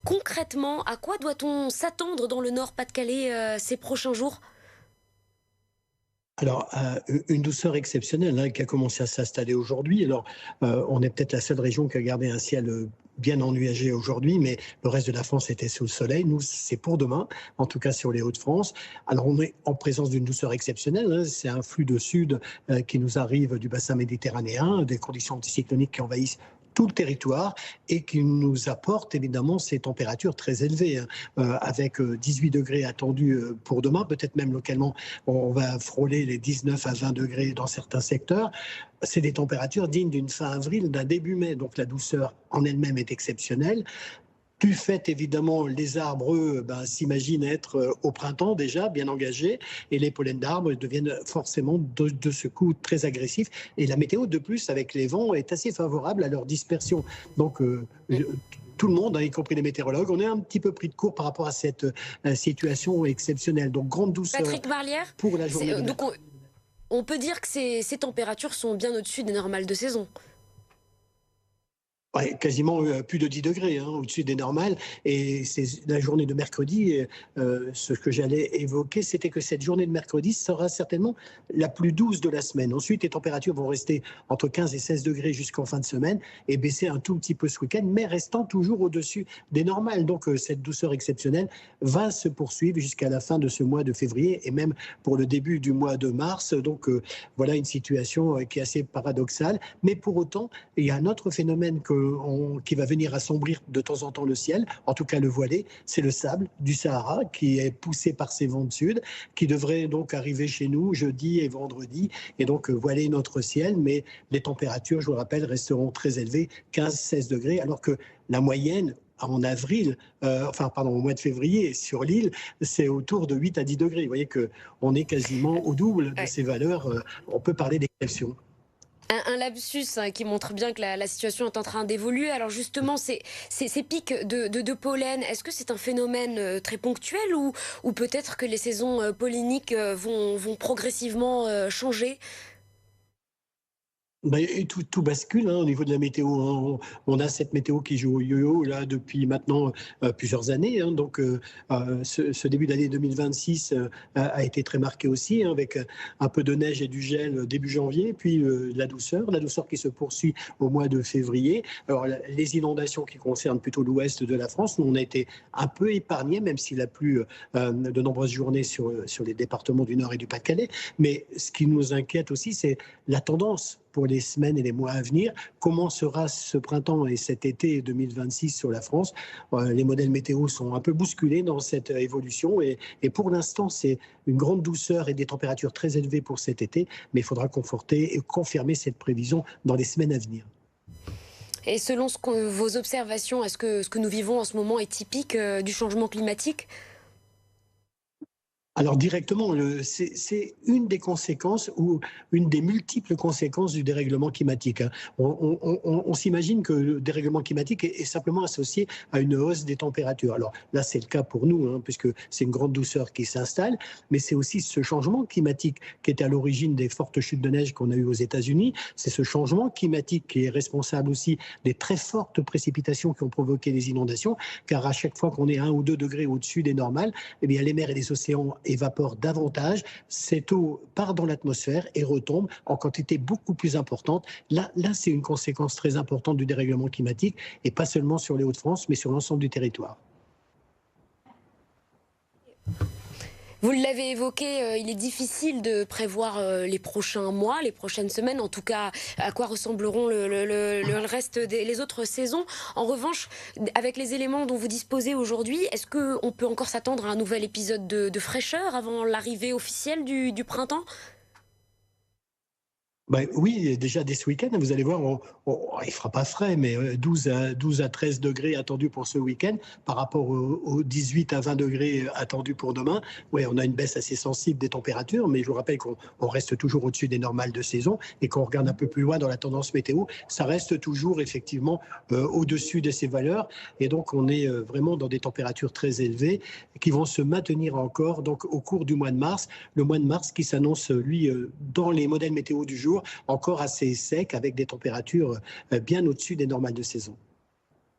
concrètement, à quoi doit-on s'attendre dans le Nord-Pas-de-Calais ces prochains jours? Alors, une douceur exceptionnelle, hein, qui a commencé à s'installer aujourd'hui. Alors, on est peut-être la seule région qui a gardé un ciel, bien ennuagé aujourd'hui, mais le reste de la France était sous le soleil. Nous, c'est pour demain, en tout cas sur les Hauts-de-France. Alors, on est en présence d'une douceur exceptionnelle, hein. C'est un flux de sud, qui nous arrive du bassin méditerranéen, des conditions anticycloniques qui envahissent tout le territoire et qui nous apporte évidemment ces températures très élevées, hein, avec 18 degrés attendus pour demain, peut-être même localement on va frôler les 19 à 20 degrés dans certains secteurs. C'est des températures dignes d'une fin avril, d'un début mai, donc la douceur en elle-même est exceptionnelle. Du fait, évidemment, les arbres, eux, s'imaginent être au printemps déjà, bien engagés, et les pollens d'arbres deviennent forcément de ce coup très agressifs. Et la météo, de plus, avec les vents, est assez favorable à leur dispersion. Donc, tout le monde, hein, y compris les météorologues, on est un petit peu pris de court par rapport à cette situation exceptionnelle. Donc, grande douceur Patrick Barlière, pour la journée de donc mercredi. on peut dire que ces températures sont bien au-dessus des normales de saison. Ouais, quasiment plus de 10 degrés, hein, au-dessus des normales. Et c'est la journée de mercredi. Ce que j'allais évoquer, c'était que cette journée de mercredi sera certainement la plus douce de la semaine. Ensuite, les températures vont rester entre 15 et 16 degrés jusqu'en fin de semaine et baisser un tout petit peu ce week-end, mais restant toujours au-dessus des normales. Donc, cette douceur exceptionnelle va se poursuivre jusqu'à la fin de ce mois de février et même pour le début du mois de mars. Donc, voilà une situation qui est assez paradoxale. Mais pour autant, il y a un autre phénomène qui va venir assombrir de temps en temps le ciel, en tout cas le voiler, c'est le sable du Sahara qui est poussé par ces vents de sud, qui devrait donc arriver chez nous jeudi et vendredi, et donc voiler notre ciel. Mais les températures, je vous le rappelle, resteront très élevées, 15-16 degrés, alors que la moyenne en avril, au mois de février, sur l'île, c'est autour de 8 à 10 degrés. Vous voyez qu'on est quasiment au double de Ouais. ces valeurs. On peut parler d'exception. Un lapsus hein, qui montre bien que la situation est en train d'évoluer. Alors justement, ces pics de pollen, est-ce que c'est un phénomène très ponctuel ou peut-être que les saisons polliniques vont progressivement changer? Et tout bascule, hein, au niveau de la météo, hein. On a cette météo qui joue au yo-yo là depuis maintenant plusieurs années, hein. Donc, ce début d'année 2026 a été très marqué aussi, hein, avec un peu de neige et du gel début janvier, puis la douceur qui se poursuit au mois de février. Alors, les inondations qui concernent plutôt l'ouest de la France, nous, on a été un peu épargnés, même s'il a plu de nombreuses journées sur les départements du Nord et du Pas-de-Calais. Mais ce qui nous inquiète aussi, c'est la tendance pour les semaines et les mois à venir. Comment sera ce printemps et cet été 2026 sur la France? Les modèles météo sont un peu bousculés dans cette évolution et pour l'instant, c'est une grande douceur et des températures très élevées pour cet été, mais il faudra conforter et confirmer cette prévision dans les semaines à venir. Et selon vos observations, est-ce que ce que nous vivons en ce moment est typique du changement climatique? Alors directement, c'est une des conséquences ou une des multiples conséquences du dérèglement climatique, hein. On s'imagine que le dérèglement climatique est simplement associé à une hausse des températures. Alors là, c'est le cas pour nous, hein, puisque c'est une grande douceur qui s'installe, mais c'est aussi ce changement climatique qui est à l'origine des fortes chutes de neige qu'on a eues aux États-Unis. C'est ce changement climatique qui est responsable aussi des très fortes précipitations qui ont provoqué les inondations, car à chaque fois qu'on est 1 ou 2 degrés au-dessus des normales, eh bien, les mers et les océans évapore davantage, cette eau part dans l'atmosphère et retombe en quantité beaucoup plus importante. Là c'est une conséquence très importante du dérèglement climatique et pas seulement sur les Hauts-de-France, mais sur l'ensemble du territoire. Vous l'avez évoqué, il est difficile de prévoir les prochains mois, les prochaines semaines, en tout cas à quoi ressembleront le reste les autres saisons. En revanche, avec les éléments dont vous disposez aujourd'hui, est-ce qu'on peut encore s'attendre à un nouvel épisode de fraîcheur avant l'arrivée officielle du printemps? Oui, déjà dès ce week-end, vous allez voir, il ne fera pas frais, mais 12 à 13 degrés attendus pour ce week-end par rapport aux 18 à 20 degrés attendus pour demain. Ouais, on a une baisse assez sensible des températures, mais je vous rappelle qu'on reste toujours au-dessus des normales de saison et qu'on regarde un peu plus loin dans la tendance météo, ça reste toujours effectivement au-dessus de ces valeurs. Et donc, on est vraiment dans des températures très élevées qui vont se maintenir encore donc, au cours du mois de mars. Le mois de mars qui s'annonce, lui, dans les modèles météo du jour, encore assez sec avec des températures bien au-dessus des normales de saison.